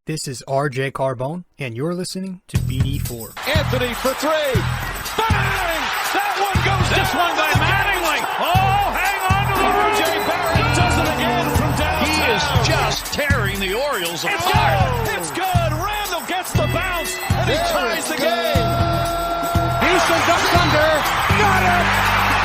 This is rjcarbone, and you're listening to BD4. Anthony for three. Bang! That one goes down. This one by Mattingly. Oh, hang on to the RJ Barrett does it again from downtown. He is just tearing the Orioles apart. It's good. Randall gets the bounce, and he ties the game. Houston ducks under. Got it!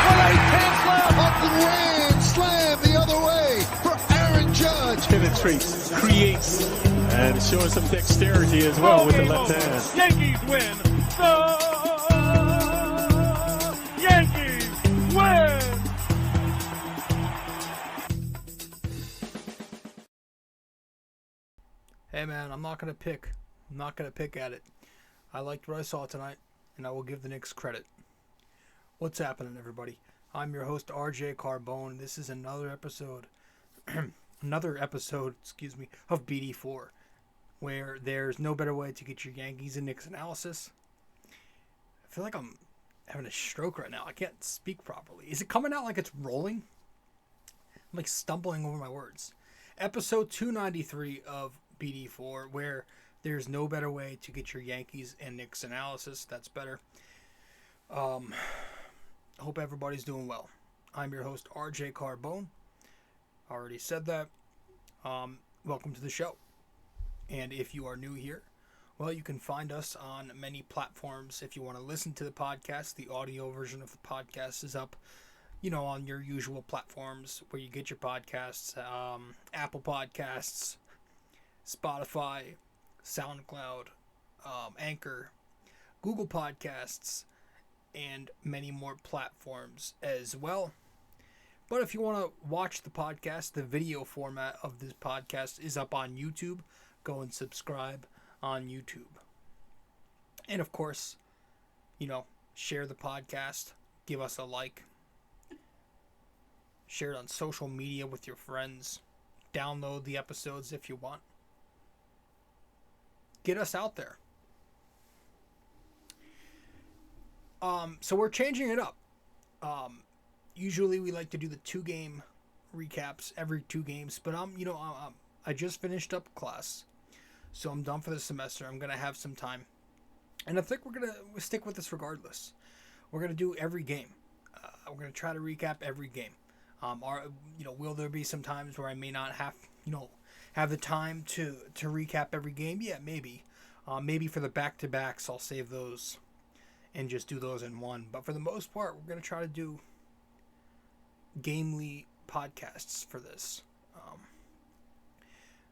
With 8 10 left. Up and ran. Slam the other way for Aaron Judge. Penetrates, creates, and showing some dexterity as well with the left hand. Yankees win. The Yankees win. Hey man, I'm not gonna pick at it. I liked what I saw tonight, and I will give the Knicks credit. What's happening, everybody? I'm your host, RJ Carbone. This is another episode, of BD4, where there's no better way to get your Yankees and Knicks analysis. I feel like I'm having a stroke right now. I can't speak properly. Is it coming out like it's rolling? I'm like stumbling over my words. Episode 293 of BD4, where there's no better way to get your Yankees and Knicks analysis. That's better. I hope everybody's doing well. I'm your host, RJ Carbone. Already said that. Welcome to the show. And if you are new here, well, you can find us on many platforms. If you want to listen to the podcast, the audio version of the podcast is up, on your usual platforms where you get your podcasts. Apple Podcasts, Spotify, SoundCloud, Anchor, Google Podcasts, and many more platforms as well. But if you want to watch the podcast, the video format of this podcast is up on YouTube. Go and subscribe on YouTube. And of course, share the podcast. Give us a like. Share it on social media with your friends. Download the episodes if you want. Get us out there. So we're changing it up. Usually we like to do the 2-game recaps every 2 games, but I just finished up class, so I'm done for the semester. I'm gonna have some time, and I think we're gonna stick with this regardless. We're gonna do every game. We're gonna try to recap every game. Will there be some times where I may not have the time to recap every game? Yeah, maybe. Maybe for the back-to-backs, I'll save those and just do those in one. But for the most part, we're going to try to do gamely podcasts for this.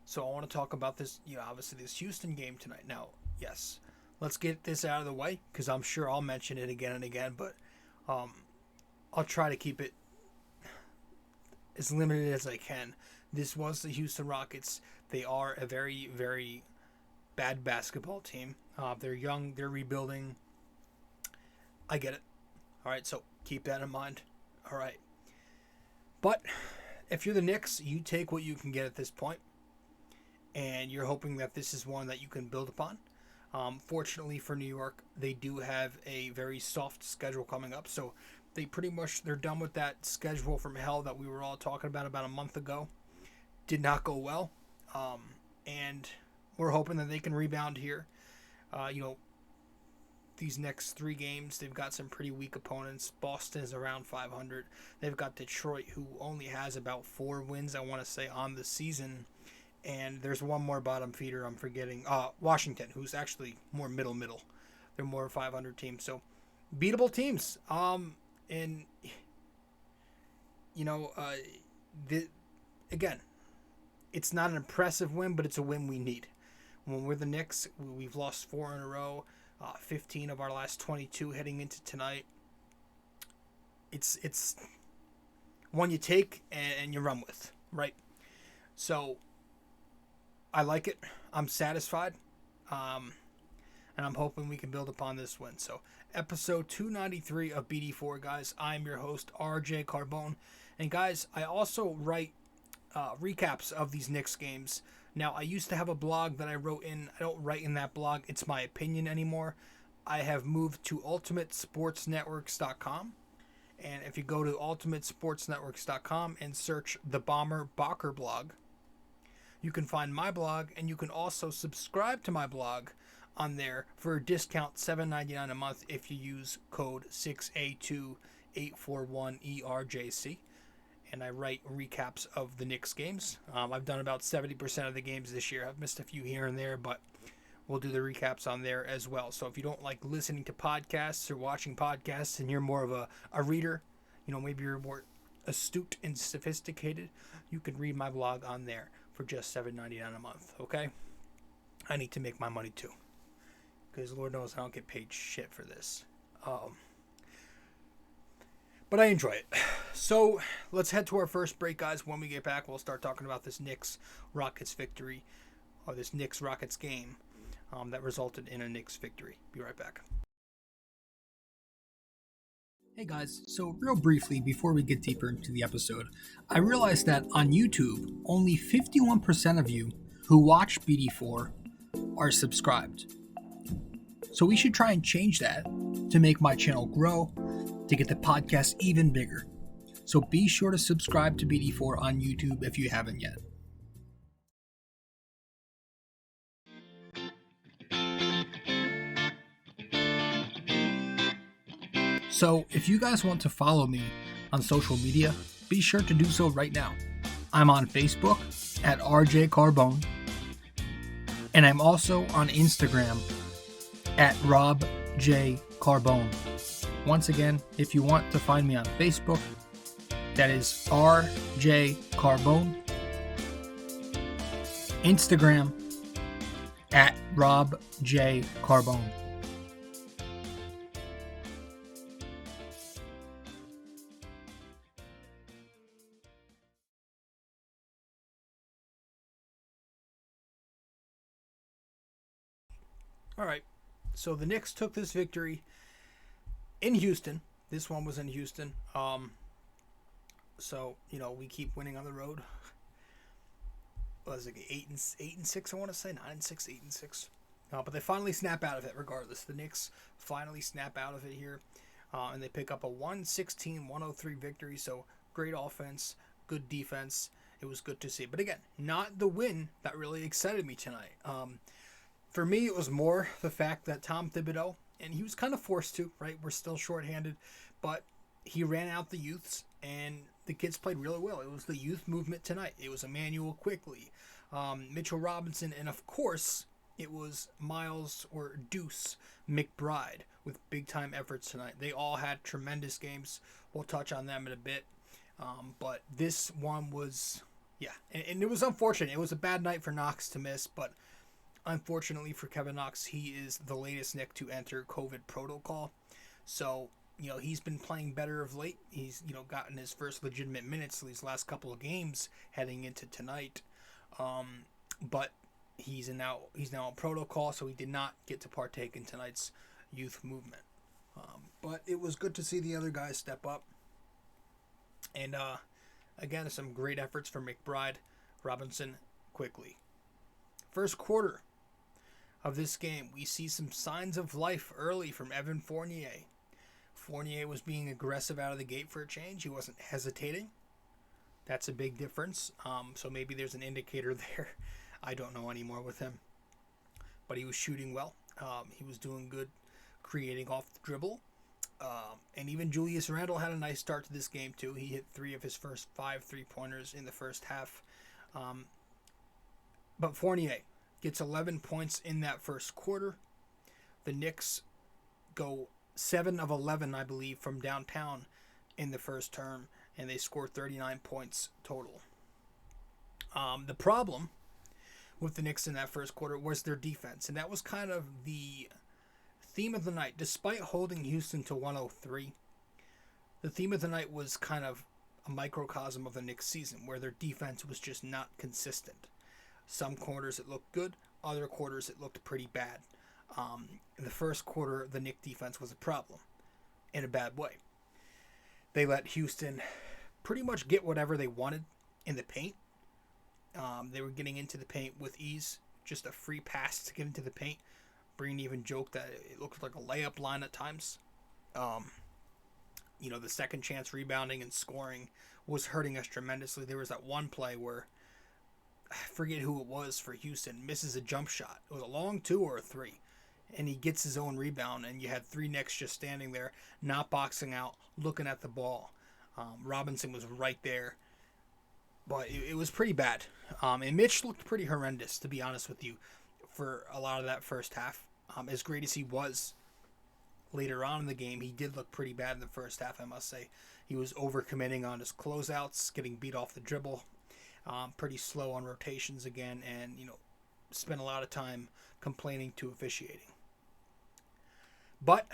So I want to talk about this, obviously this Houston game tonight. Now, yes, let's get this out of the way because I'm sure I'll mention it again and again. But I'll try to keep it as limited as I can. This was the Houston Rockets. They are a very, very bad basketball team. They're young. They're rebuilding. I get it. All right, so keep that in mind. All right. But if you're the Knicks, you take what you can get at this point, and you're hoping that this is one that you can build upon. Fortunately for New York, they do have a very soft schedule coming up, so they're done with that schedule from hell that we were all talking about a month ago. Did not go well, and we're hoping that they can rebound here. These next 3 games, they've got some pretty weak opponents. Boston is around 500. They've got Detroit, who only has about 4 wins, I want to say, on the season. And there's one more bottom feeder I'm forgetting. Washington, who's actually more middle. They're more 500 teams. So, beatable teams. Again, it's not an impressive win, but it's a win we need. When we're the Knicks, we've lost 4 in a row. 15 of our last 22 heading into tonight. It's one you take and you run with, right? So I like it. I'm satisfied. And I'm hoping we can build upon this win. So episode 293 of BD4, guys. I'm your host, RJ Carbone. And guys, I also write recaps of these Knicks games. Now, I used to have a blog that I wrote in. I don't write in that blog. It's my opinion anymore. I have moved to ultimatesportsnetworks.com. And if you go to ultimatesportsnetworks.com and search the Bomber Bacher blog, you can find my blog, and you can also subscribe to my blog on there for a discount $7.99 a month if you use code 6A2841ERJC. And I write recaps of the Knicks games. I've done about 70% of the games this year. I've missed a few here and there, but we'll do the recaps on there as well. So if you don't like listening to podcasts or watching podcasts and you're more of a reader, maybe you're more astute and sophisticated, you can read my blog on there for just $7.99 a month, okay? I need to make my money too, because Lord knows I don't get paid shit for this. But I enjoy it. So let's head to our first break, guys. When we get back, we'll start talking about this Knicks-Rockets victory, or this Knicks-Rockets game that resulted in a Knicks victory. Be right back. Hey guys, so real briefly before we get deeper into the episode, I realized that on YouTube, only 51% of you who watch BD4 are subscribed. So we should try and change that to make my channel grow, to get the podcast even bigger. So be sure to subscribe to BD4 on YouTube if you haven't yet. So if you guys want to follow me on social media, be sure to do so right now. I'm on Facebook at rjcarbone, and I'm also on Instagram at rjcarbone. Once again, if you want to find me on Facebook, that is rjcarbone. Instagram at robjcarbone. All right, so the Knicks took this victory in Houston. This one was in Houston. So we keep winning on the road. What was it, 8-6? I want to say 9-6, 8-6. But they finally snap out of it. Regardless, the Knicks finally snap out of it here, and they pick up a 116-103 victory. So great offense, good defense. It was good to see. But again, not the win that really excited me tonight. For me, it was more the fact that Tom Thibodeau, and he was kind of forced to, right? We're still shorthanded, but he ran out the youths, and the kids played really well. It was the youth movement tonight. It was Immanuel Quickley, Mitchell Robinson, and of course, it was Miles or Deuce McBride with big-time efforts tonight. They all had tremendous games. We'll touch on them in a bit. But this one was, and it was unfortunate. It was a bad night for Knox to miss, but unfortunately for Kevin Knox, he is the latest Knick to enter COVID protocol. So, he's been playing better of late. He's, gotten his first legitimate minutes these last couple of games heading into tonight. But he's now on protocol, so he did not get to partake in tonight's youth movement. But it was good to see the other guys step up. And, again, some great efforts from McBride, Robinson, Quickley. First quarter of this game, we see some signs of life early from Evan Fournier. Fournier was being aggressive out of the gate for a change. He wasn't hesitating. That's a big difference. So maybe there's an indicator there. I don't know anymore with him. But he was shooting well. He was doing good creating off the dribble. And even Julius Randle had a nice start to this game too. He hit 3 of his first 5 3-pointers in the first half. But Fournier gets 11 points in that first quarter. The Knicks go 7 of 11, I believe, from downtown in the first term, and they score 39 points total. The problem with the Knicks in that first quarter was their defense, and that was kind of the theme of the night. Despite holding Houston to 103, the theme of the night was kind of a microcosm of the Knicks season, where their defense was just not consistent. Some quarters it looked good, other quarters it looked pretty bad. In the first quarter, the Knicks defense was a problem in a bad way. They let Houston pretty much get whatever they wanted in the paint. They were getting into the paint with ease, just a free pass to get into the paint. Breen even joked that it looked like a layup line at times. The second chance rebounding and scoring was hurting us tremendously. There was that one play where I forget who it was for Houston, misses a jump shot. It was a long 2 or a 3. And he gets his own rebound, and you had 3 Knicks just standing there, not boxing out, looking at the ball. Robinson was right there. But it was pretty bad. And Mitch looked pretty horrendous, to be honest with you, for a lot of that first half. As great as he was later on in the game, he did look pretty bad in the first half, I must say. He was overcommitting on his closeouts, getting beat off the dribble, pretty slow on rotations again, and, spent a lot of time complaining to officiating. But,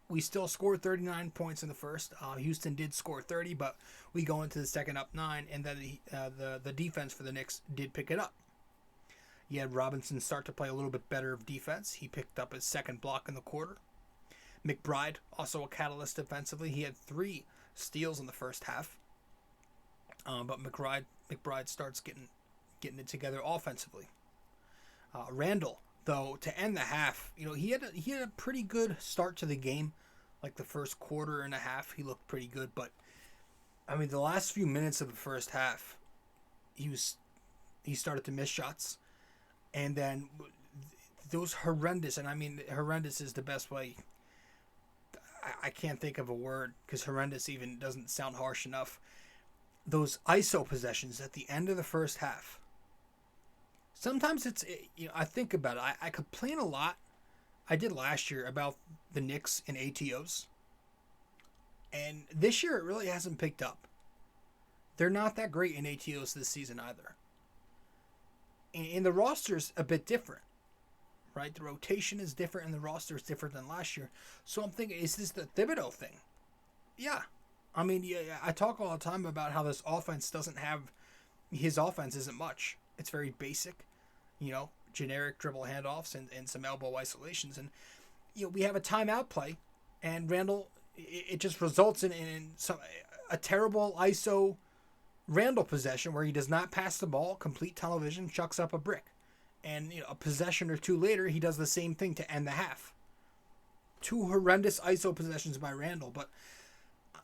we still scored 39 points in the first. Houston did score 30, but we go into the second up 9, and then the defense for the Knicks did pick it up. You had Robinson start to play a little bit better of defense. He picked up his second block in the quarter. McBride, also a catalyst defensively. He had 3 steals in the first half. But McBride starts getting it together offensively. Randall, though, to end the half, he had a pretty good start to the game. Like the first quarter and a half, he looked pretty good. But the last few minutes of the first half, he started to miss shots, and then those horrendous. And horrendous is the best way. I can't think of a word because horrendous even doesn't sound harsh enough. Those ISO possessions at the end of the first half. Sometimes I think about it. I complain a lot. I did last year about the Knicks and ATOs. And this year it really hasn't picked up. They're not that great in ATOs this season either. And the roster's a bit different. Right? The rotation is different and the roster is different than last year. So I'm thinking, is this the Thibodeau thing? Yeah. I talk all the time about how this offense his offense isn't much. It's very basic, generic dribble handoffs and some elbow isolations. And, we have a timeout play, and Randall, it just results in a terrible ISO Randall possession where he does not pass the ball, complete tunnel vision, chucks up a brick. And a possession or 2 later, he does the same thing to end the half. 2 horrendous ISO possessions by Randall. But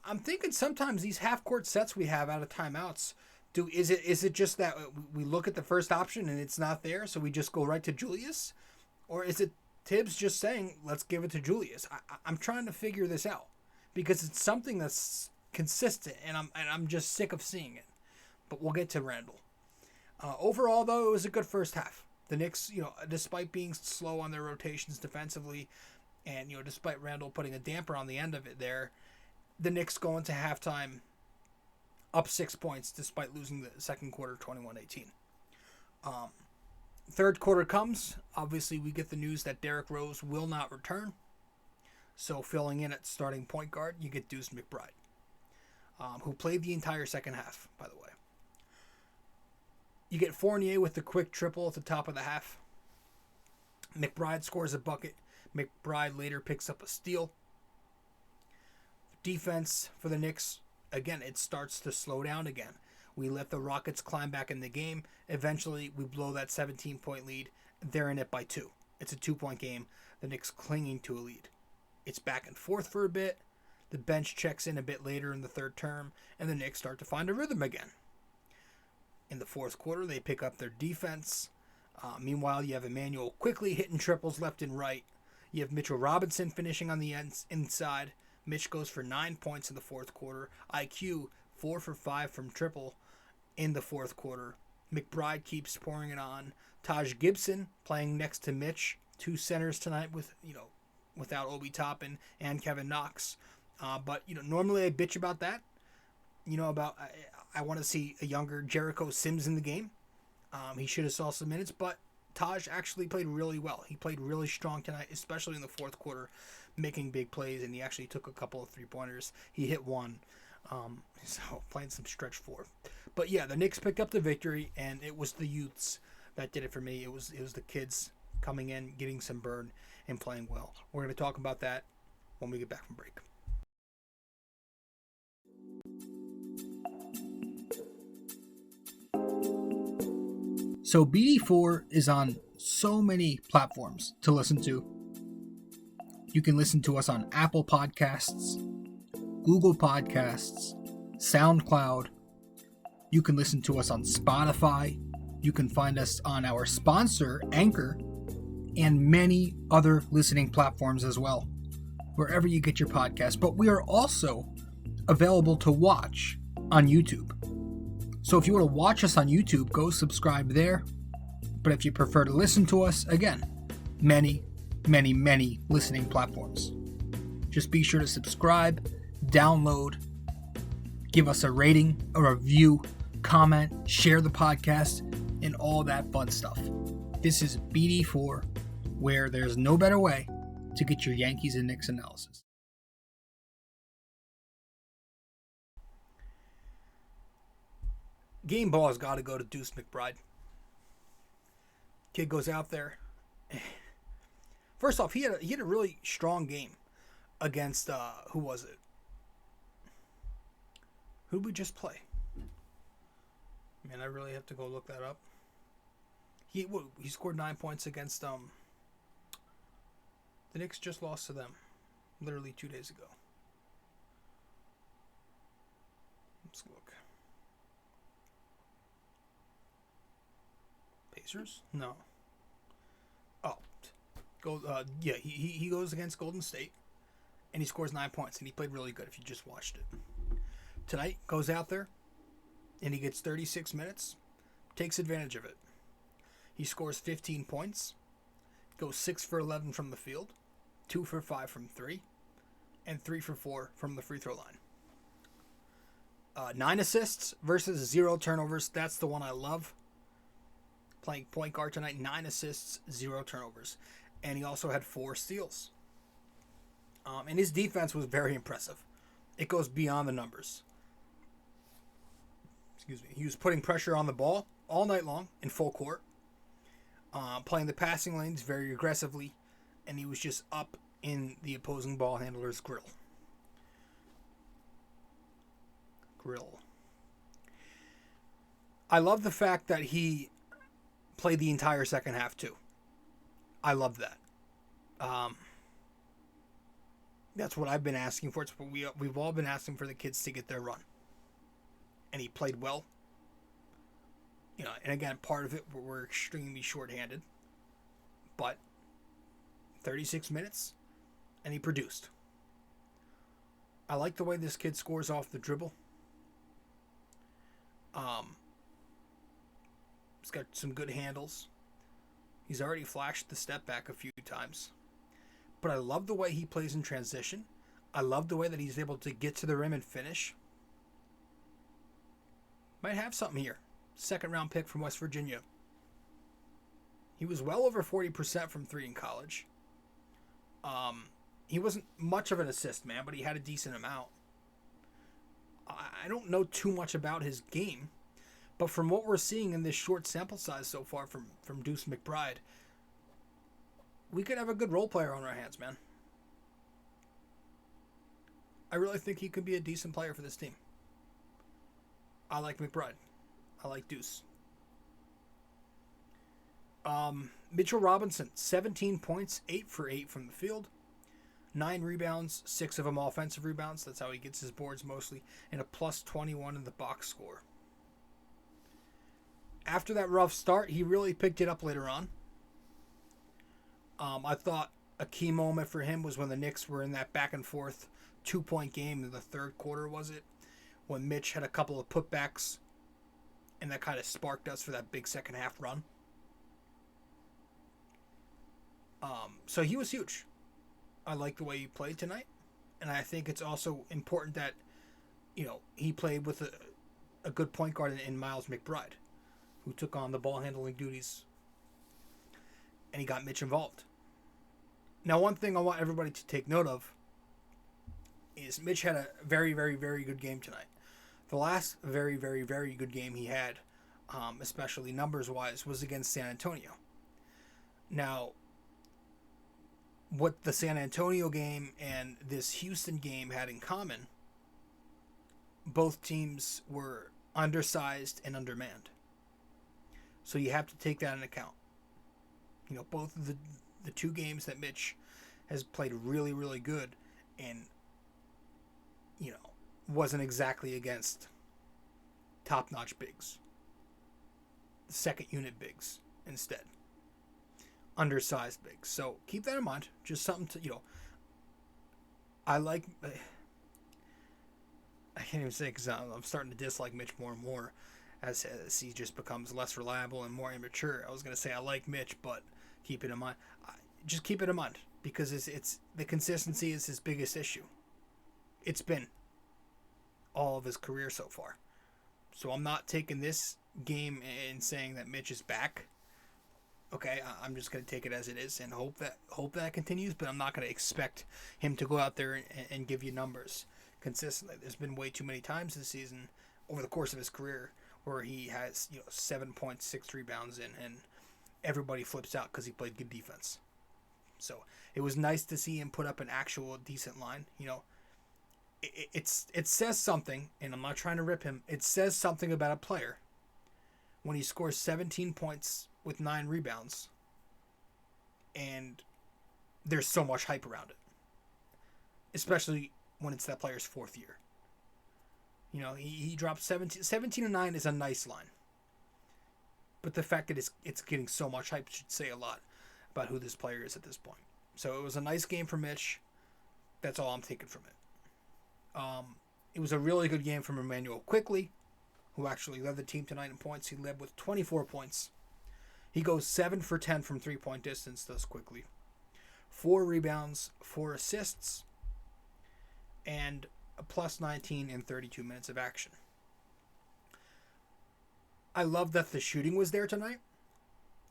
I'm thinking sometimes these half-court sets we have out of timeouts, is it just that we look at the first option and it's not there, so we just go right to Julius? Or is it Thibs just saying, let's give it to Julius? I'm trying to figure this out. Because it's something that's consistent, and I'm just sick of seeing it. But we'll get to Randall. Overall, though, it was a good first half. The Knicks, despite being slow on their rotations defensively, and, despite Randall putting a damper on the end of it there, the Knicks go into halftime up 6 points despite losing the second quarter 21-18. Third quarter comes. Obviously, we get the news that Derrick Rose will not return. So filling in at starting point guard, you get Deuce McBride, who played the entire second half, by the way. You get Fournier with the quick triple at the top of the half. McBride scores a bucket. McBride later picks up a steal. Defense for the Knicks, again, it starts to slow down again. We let the Rockets climb back in the game. Eventually, we blow that 17-point lead. They're in it by 2. It's a 2-point game. The Knicks clinging to a lead. It's back and forth for a bit. The bench checks in a bit later in the third term, and the Knicks start to find a rhythm again. In the fourth quarter, they pick up their defense. Meanwhile, you have Immanuel Quickley hitting triples left and right. You have Mitchell Robinson finishing on the inside. Mitch goes for 9 points in the fourth quarter. IQ, 4 for 5 from triple in the fourth quarter. McBride keeps pouring it on. Taj Gibson playing next to Mitch. 2 centers tonight without Obi Toppin and Kevin Knox. But normally I bitch about that. I want to see a younger Jericho Sims in the game. He should have saw some minutes, but Taj actually played really well. He played really strong tonight, especially in the fourth quarter, making big plays, and he actually took a couple of 3-pointers. He hit 1, so playing some stretch 4. But yeah, the Knicks picked up the victory, and it was the youths that did it for me. It was the kids coming in, getting some burn, and playing well. We're going to talk about that when we get back from break. So BD4 is on so many platforms to listen to. You can listen to us on Apple Podcasts, Google Podcasts, SoundCloud, You can listen to us on Spotify. You can find us on our sponsor, Anchor, and many other listening platforms as well, wherever you get your podcast. But we are also available to watch on YouTube. So if you want to watch us on YouTube, go subscribe there. But if you prefer to listen to us, again, many listening platforms. Just be sure to subscribe, download, give us a rating, a review, comment, share the podcast, and all that fun stuff. This is BD4, where there's no better way to get your Yankees and Knicks analysis. Game ball has got to go to Deuce McBride. Kid goes out there. First off, he had a really strong game against, who was it? Who did we just play? Man, I really have to go look that up. He scored 9 points against, the Knicks just lost to them literally 2 days ago. Let's look. Pacers? No. Oh. He goes against Golden State, and he scores 9 points, and he played really good if you just watched it. Tonight, goes out there, and he gets 36 minutes, takes advantage of it. He scores 15 points, goes 6 for 11 from the field, 2 for 5 from 3, and 3 for 4 from the free throw line. 9 assists versus 0 turnovers. That's the one I love. Playing point guard tonight, 9 assists, 0 turnovers. And he also had 4 steals. And his defense was very impressive. It goes beyond the numbers. Excuse me. He was putting pressure on the ball all night long in full court. Playing the passing lanes very aggressively. And he was just up in the opposing ball handler's grill. I love the fact that he played the entire second half too. I love that. That's what I've been asking for. It's what we've all been asking for the kids to get their run. And he played well. You know, and again, part of it, we're extremely shorthanded. But 36 minutes, and he produced. I like the way this kid scores off the dribble. He's got some good handles. He's already flashed the step back a few times. But I love the way he plays in transition. I love the way that he's able to get to the rim and finish. Might have something here. Second round pick from West Virginia. He was well over 40% from 3 in college. He wasn't much of an assist man, but he had a decent amount. I don't know too much about his game, but from what we're seeing in this short sample size so far from Deuce McBride, we could have a good role player on our hands, man. I really think he could be a decent player for this team. I like McBride. I like Deuce. Mitchell Robinson, 17 points, 8 for 8 from the field. 9 rebounds, 6 of them offensive rebounds. That's how he gets his boards mostly. And a plus 21 in the box score. After that rough start, he really picked it up later on. I thought a key moment for him was when the Knicks were in that back and forth 2-point game in the third quarter, was it? When Mitch had a couple of putbacks, and that kind of sparked us for that big second half run. So he was huge. I like the way he played tonight. And I think it's also important that, you know, he played with a good point guard in Miles McBride, who took on the ball handling duties, and he got Mitch involved. Now, one thing I want everybody to take note of is Mitch had a very, very, very good game tonight. The last very, very, very good game he had, especially numbers-wise, was against San Antonio. Now, what the San Antonio game and this Houston game had in common, both teams were undersized and undermanned. So you have to take that into account. You know, both of the two games that Mitch has played really, really good and, you know, wasn't exactly against top-notch bigs. Second unit bigs instead. Undersized bigs. So keep that in mind. Just something to, I can't even say because I'm starting to dislike Mitch more and more as he just becomes less reliable and more immature. I was going to say I like Mitch, but keep it in mind. Just keep it in mind because it's the consistency is his biggest issue. It's been all of his career so far. So I'm not taking this game and saying that Mitch is back. Okay, I'm just going to take it as it is and hope that continues, but I'm not going to expect him to go out there and give you numbers consistently. There's been way too many times this season over the course of his career where he has 7 points, 6 rebounds in, and everybody flips out because he played good defense. So it was nice to see him put up an actual decent line. It says something, and I'm not trying to rip him. It says something about a player when he scores 17 points with 9 rebounds, and there's so much hype around it, especially when it's that player's fourth year. He dropped 17 and 9 is a nice line, but the fact that it's getting so much hype should say a lot about who this player is at this point. So it was a nice game for Mitch. That's all I'm taking from it. It was a really good game from Immanuel Quickley, who actually led the team tonight in points. He led with 24 points. He goes 7 for 10 from three-point distance, does Quickley. 4 rebounds, 4 assists, and a plus 19 in 32 minutes of action. I love that the shooting was there tonight.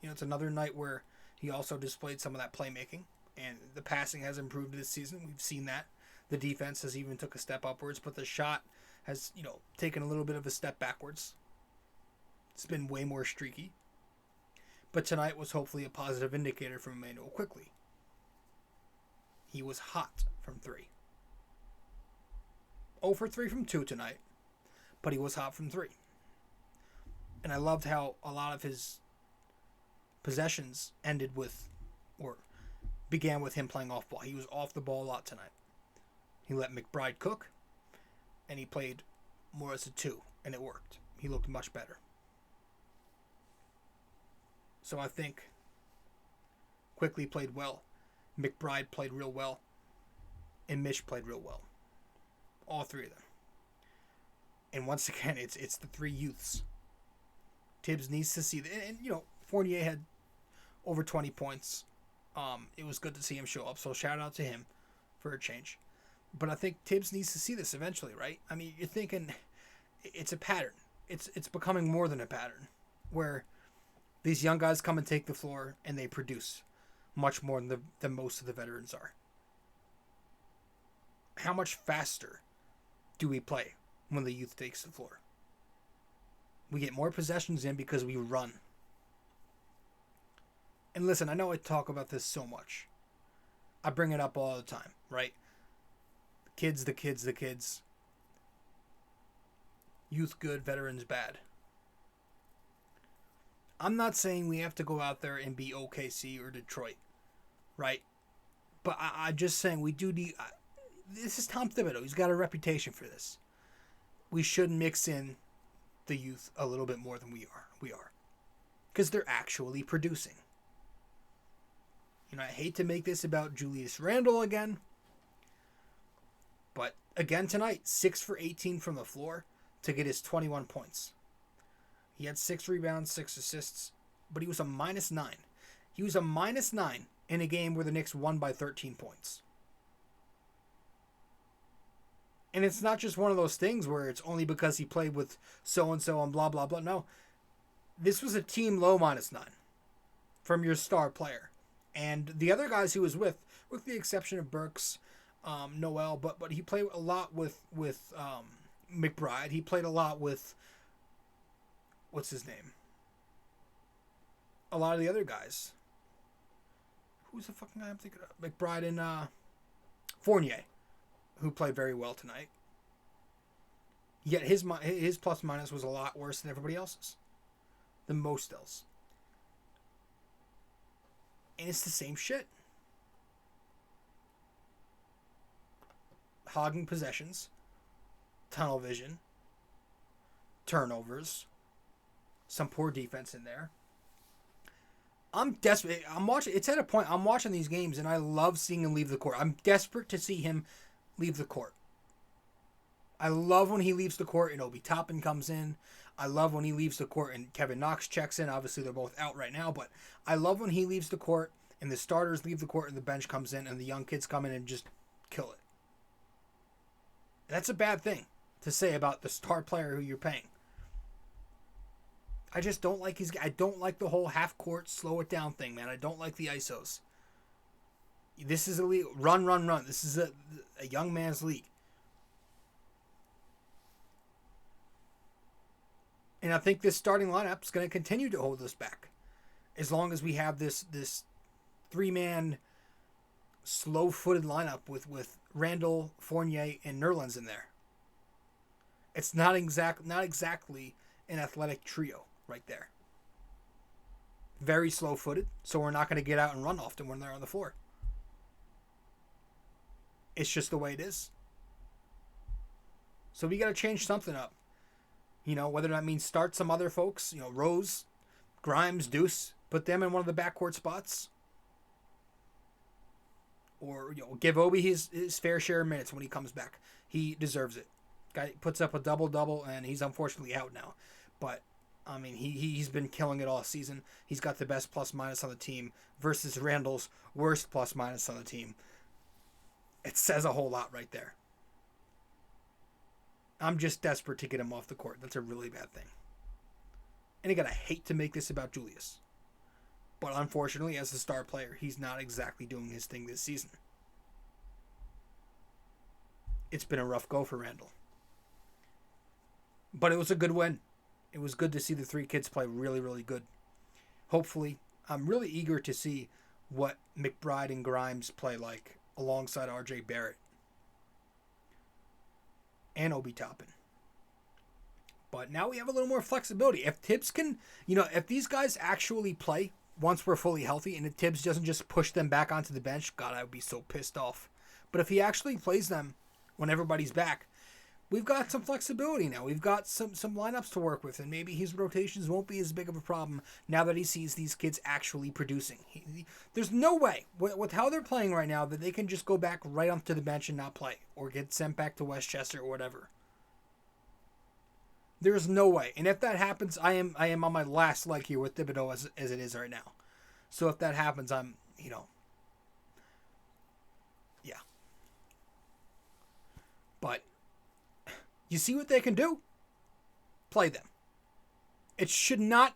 It's another night where he also displayed some of that playmaking, and the passing has improved this season. We've seen that. The defense has even took a step upwards, but the shot has, taken a little bit of a step backwards. It's been way more streaky. But tonight was hopefully a positive indicator from Immanuel Quickley. He was hot from 3. 0 for 3 from 2 tonight, but he was hot from 3. And I loved how a lot of his possessions ended with, or began with him playing off ball. He was off the ball a lot tonight. He let McBride cook, and he played more as a 2, and it worked. He looked much better. So I think Quickley played well, McBride played real well, and Mitch played real well. All 3 of them. And once again, it's the 3 youths. Thibs needs to see that. And Fournier had over 20 points. It was good to see him show up, so shout out to him for a change. But I think Thibs needs to see this eventually, right? I mean, you're thinking it's a pattern. It's becoming more than a pattern where these young guys come and take the floor and they produce much more than most of the veterans are. How much faster do we play when the youth takes the floor? We get more possessions in because we run. And listen, I know I talk about this so much. I bring it up all the time, right? The kids. Youth good, veterans bad. I'm not saying we have to go out there and be OKC or Detroit, right? But I'm just saying we do need... this is Tom Thibodeau. He's got a reputation for this. We should mix in the youth a little bit more than we are. Because they're actually producing. I hate to make this about Julius Randle again. But again tonight, 6 for 18 from the floor to get his 21 points. He had 6 rebounds, 6 assists, but he was a -9. He was a -9 in a game where the Knicks won by 13 points. And it's not just one of those things where it's only because he played with so-and-so and blah, blah, blah. No. This was a team low -9 from your star player. And the other guys he was with the exception of Burks, Noel, but he played a lot with McBride. He played a lot with, what's his name? A lot of the other guys. Who's the fucking guy I'm thinking of? McBride and Fournier, who played very well tonight. Yet his plus minus was a lot worse than everybody else's. Than most else. And it's the same shit. Hogging possessions. Tunnel vision. turnovers, some poor defense in there. I'm desperate. I'm watching. It's at a point I'm watching these games and I love seeing him leave the court. I'm desperate to see him leave the court. I love when he leaves the court and Obi Toppin comes in. I love when he leaves the court and Kevin Knox checks in. Obviously, they're both out right now, but I love when he leaves the court and the starters leave the court and the bench comes in and the young kids come in and just kill it. That's a bad thing to say about the star player who you're paying. I just don't like I don't like the whole half court slow it down thing, man. I don't like the ISOs. This is a league. Run. This is a young man's league. And I think this starting lineup is going to continue to hold us back. As long as we have this 3-man slow-footed lineup with Randall, Fournier, and Nerlens in there. It's not exactly an athletic trio right there. Very slow-footed, so we're not going to get out and run often when they're on the floor. It's just the way it is. So we got to change something up. You know, whether that means start some other folks, you know, Rose, Grimes, Deuce, put them in one of the backcourt spots. Or, you know, give Obi his fair share of minutes when he comes back. He deserves it. Guy puts up a double-double, and he's unfortunately out now. But, I mean, he's been killing it all season. He's got the best plus-minus on the team versus Randall's worst plus-minus on the team. It says a whole lot right there. I'm just desperate to get him off the court. That's a really bad thing. And again, I hate to make this about Julius. But unfortunately, as a star player, he's not exactly doing his thing this season. It's been a rough go for Randall. But it was a good win. It was good to see the 3 kids play really, really good. Hopefully, I'm really eager to see what McBride and Grimes play like alongside RJ Barrett and Obi Toppin. But now we have a little more flexibility. If Thibs can, you know, if these guys actually play once we're fully healthy and if Thibs doesn't just push them back onto the bench, God, I would be so pissed off. But if he actually plays them when everybody's back, we've got some flexibility now. We've got some lineups to work with, and maybe his rotations won't be as big of a problem now that he sees these kids actually producing. There's no way, with how they're playing right now, that they can just go back right onto the bench and not play, or get sent back to Westchester or whatever. There's no way. And if that happens, I am on my last leg here with Thibodeau as it is right now. So if that happens, I'm, you know, yeah. But you see what they can do? Play them. We shouldn't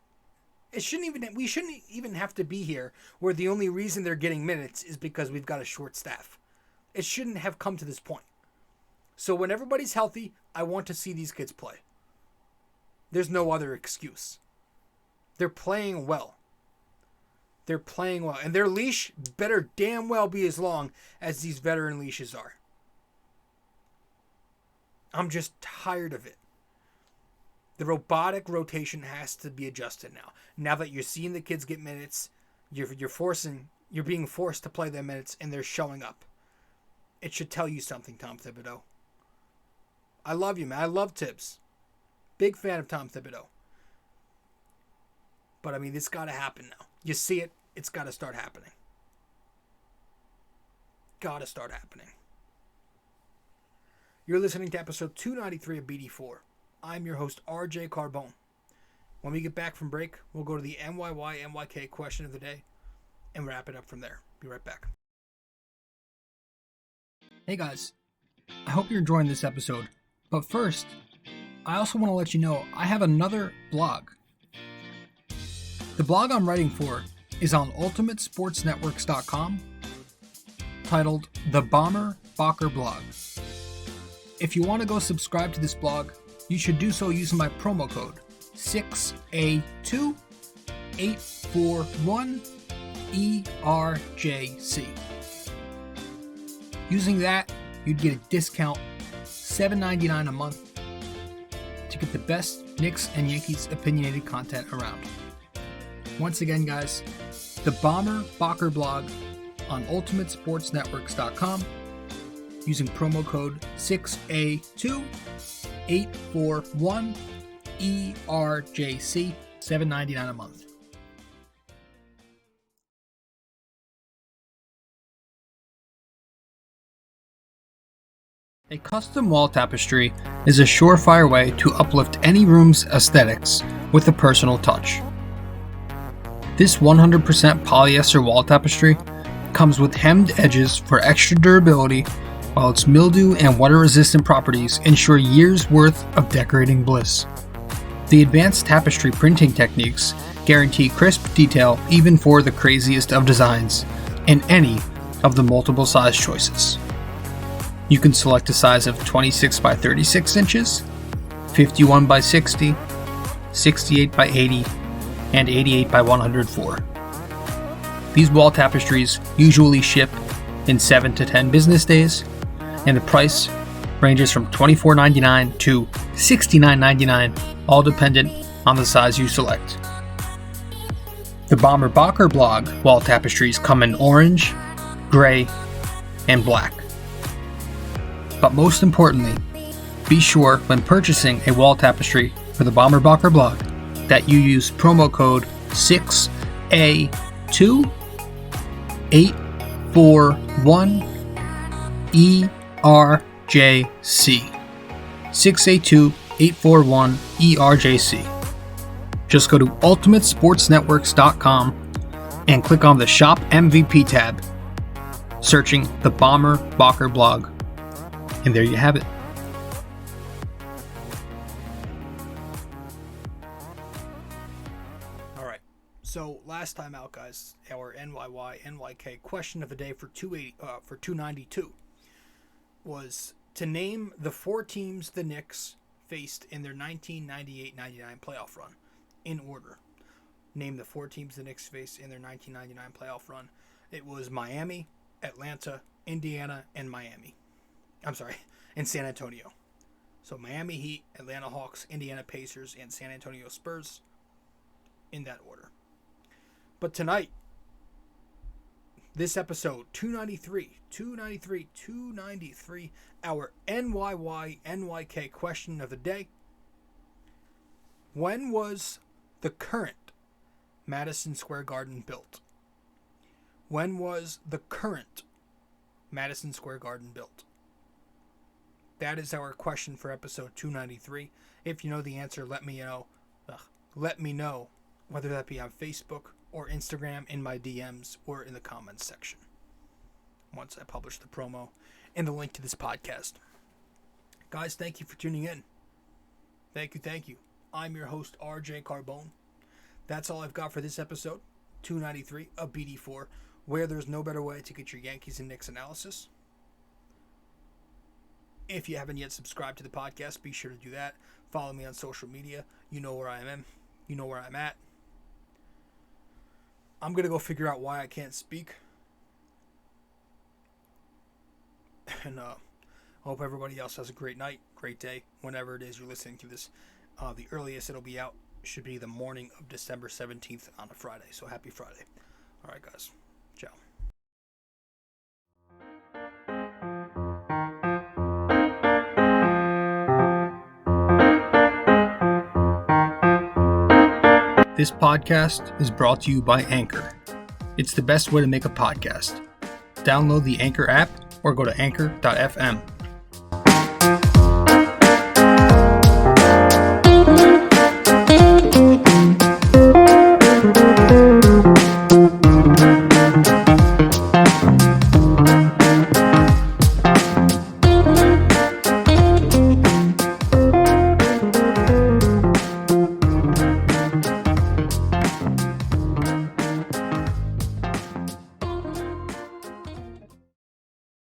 even have to be here where the only reason they're getting minutes is because we've got a short staff. It shouldn't have come to this point. So when everybody's healthy, I want to see these kids play. There's no other excuse. They're playing well. They're playing well. And their leash better damn well be as long as these veteran leashes are. I'm just tired of it. The robotic rotation has to be adjusted now. Now that you're seeing the kids get minutes, you're being forced to play their minutes, and they're showing up. It should tell you something, Tom Thibodeau. I love you, man. I love Thibs. Big fan of Tom Thibodeau. But, I mean, it's got to happen now. You see it. It's got to start happening. Got to start happening. You're listening to episode 293 of BD4. I'm your host, rjcarbone. When we get back from break, we'll go to the NYY-NYK question of the day and wrap it up from there. Be right back. Hey guys, I hope you're enjoying this episode. But first, I also want to let you know I have another blog. The blog I'm writing for is on ultimatesportsnetworks.com, titled The Bomber Bacher Blog. If you want to go subscribe to this blog, you should do so using my promo code 6A2841ERJC. Using that, you'd get a discount $7.99 a month to get the best Knicks and Yankees opinionated content around. Once again, guys, the Bomber Bacher blog on ultimatesportsnetworks.com using promo code 6A2841 ERJC, $7.99 a month. A custom wall tapestry is a surefire way to uplift any room's aesthetics with a personal touch. This 100% polyester wall tapestry comes with hemmed edges for extra durability, while its mildew and water-resistant properties ensure years' worth of decorating bliss. The advanced tapestry printing techniques guarantee crisp detail even for the craziest of designs in any of the multiple size choices. You can select a size of 26 by 36 inches, 51 by 60, 68 by 80, and 88 by 104. These wall tapestries usually ship in 7 to 10 business days, and the price ranges from $24.99 to $69.99, all dependent on the size you select. The Bomber Bacher blog wall tapestries come in orange, gray, and black. But most importantly, be sure when purchasing a wall tapestry for the Bomber Bacher blog that you use promo code 6A2841ERJC. 6A2841ERJC. Just go to ultimatesportsnetworks.com and click on the Shop MVP tab, searching the Bomber Bacher blog. And there you have it. All right. So last time out, guys, our NYY-NYK question of the day for 292 was to name the 4 teams the Knicks faced in their 1998-99 playoff run in order. Name the 4 teams the Knicks faced in their 1999 playoff run. It was Miami, Atlanta, Indiana, and and San Antonio. So Miami Heat, Atlanta Hawks, Indiana Pacers, and San Antonio Spurs in that order. But tonight, this episode, 293, our NYY-NYK question of the day. When was the current Madison Square Garden built? When was the current Madison Square Garden built? That is our question for episode 293. If you know the answer, let me know. Whether that be on Facebook or Instagram in my DMs or in the comments section once I publish the promo and the link to this podcast. Guys, thank you for tuning in. Thank you. I'm your host, RJ Carbone. That's all I've got for this episode, 293 of BD4, where there's no better way to get your Yankees and Knicks analysis. If you haven't yet subscribed to the podcast, be sure to do that. Follow me on social media. You know where I am. You know where I'm at. I'm going to go figure out why I can't speak. And I hope everybody else has a great night, great day, whenever it is you're listening to this. The earliest it'll be out should be the morning of December 17th on a Friday. So happy Friday. All right, guys. Ciao. This podcast is brought to you by Anchor. It's the best way to make a podcast. Download the Anchor app or go to anchor.fm.